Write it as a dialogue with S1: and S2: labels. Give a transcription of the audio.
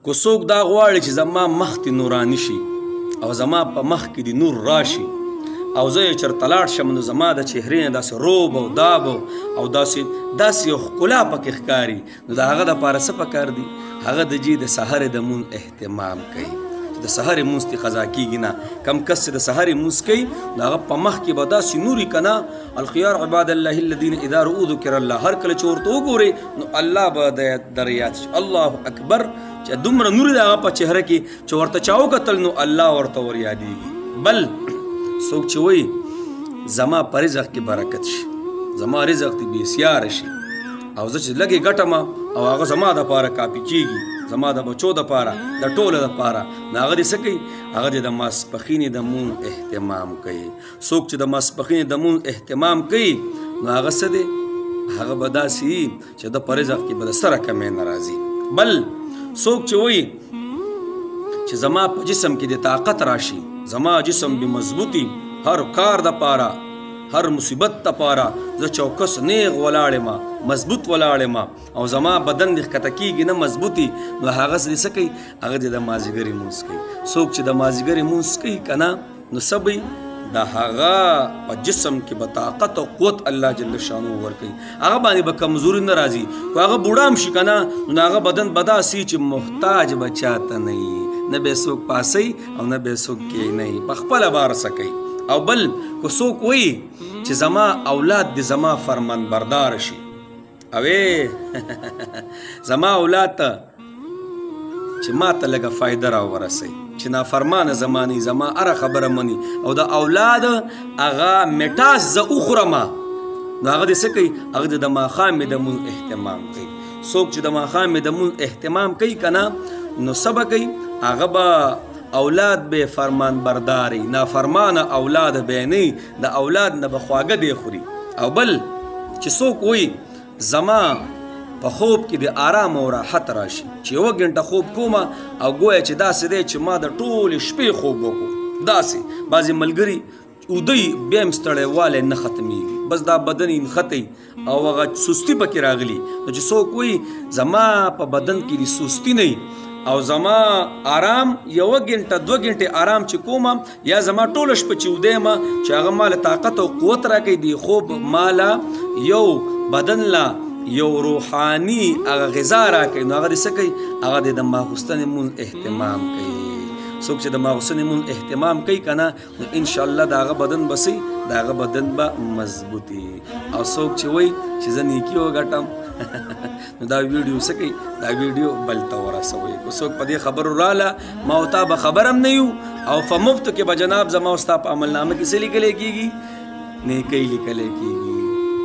S1: کو څوک دا غواړي چې زما مخ دې نوراني شي او زما په مخ کې دې نور راشي او زه یې چېرته لاړ شم نو زما د چهرې نه داسې روب او داب او داسې یو ښکلا پکې ښکاري نو د هغه دپاره څه پکار دي هغه د د سحر د مونځ اهتمام کوي د سحر مونځ ترې قضا کېږي نه کم کس چې د سحر مونځ کوي نو هغه په مخ کې به داسې نوري که نه الخيار عباد الله الذین اذا رؤوا ذکر الله هر کله چې ورته وګورې نو الله به در یاد شي الله اکبر چې دومره نور د هغه په چهره کې چې ورته چا وکتل نو الله ورته ور یادېږي بل څوک چې وایي زما په رزق کې برکت شي زما رزق دې بېسیاره شي او زه چې لږې ګټم او هغه زما دپاره کافي کېږي زما د بچو دپاره د ټولو دپاره نو هغه دې څه کوي هغه دې د ماسپښینې د مونځ اهتمام کوي څوک چې د ماسپښینې د مونځ اهتمام کوي نو هغه څه دی هغه به داسې وي چې د په رزق کې به د سره کمی نه راځي بل څوک چې وایي چې زما په جسم کې د طاقت راشي زما جسم به مضبوطي هر کار دپاره هر مصیبت دپاره زه چوکس نیغ ولاړ یم مضبوط ولاړ یم او زما بدن دې ښکته کېږي نه مضبوطي نو هغه دې څه کوي هغه دې د مازدیګرې مونځ کوي څوک چې د مازدیګرې مونځ کوي که نه نو څه به د هغه په جسم کې به طاقت او قوت الله جل شانو ورکوي هغه باندې به کمزوري نه راځي خو هغه بوډا هم شي که نه نو هغه بدن به داسې چې محتاج به چاته نه وي نه به یې څوک پاسوي او نه به یې څوک کښېنوي په خپله بار څه کوي او بل که څوک وایي چې زما اولاد دې زما فرمان بردار شي او زما اولاد ته چې ما ته لږه فایده راورسوي چې نافرمانه زما نه زما هره خبره مني او د اولاد هغه مټاس زه وخورم نو هغه دې څه کوي هغه د ماښامې د مونځ اهتمام کوي څوک چې د ماښامې د مونځ اهتمام کوي که نه نو څه به کوي هغه به اولاد به فرمان برداري نافرمانه اولاد به نه د اولاد نه به خواږه دی خوري او بل چې څوک وایي زما په خوب کې د آرام او راحت راشي چې یوه ګنټه خوب کومه او ګویا چې داسې دی چې ما د ټولې شپې خوب وکړو داسې بعضې ملګري اودی بیا هم ستړیوالی نه ختمیږي بس دا بدن یې نښتی او هغه سستي پکې راغلي نو چې څوک وایي زما په بدن کې د سستي نه او زما آرام یوه ګنټه دوه ګنټې آرام چې کومه یا زما ټوله شپه چې وده یم چې هغه ماله طاقت او قوت راکوي د خوب ماله یو بدن لا یو روحاني هغه غذا راکوي نو هغه دې څه کوي هغه دې د ماخوستنې مونځ اهتمام کوي څوک چې د ماخوستنې مونځ اهتمام کوي که نه نو انشاءالله د هغه بدن به څه د هغه بدن به مضبوطي او څوک چې وایي چې زه نیکي وګټم نو دا ویډیو څه کوي دا ویډیو بل ته ورسوئ که څوک په دې خبرو راله ما او تا به خبر هم نه یو او په مفتو کې به جناب زما او ستا په عملنامه کې څه لیکلی کېږي نیکۍ لیکلی کېږي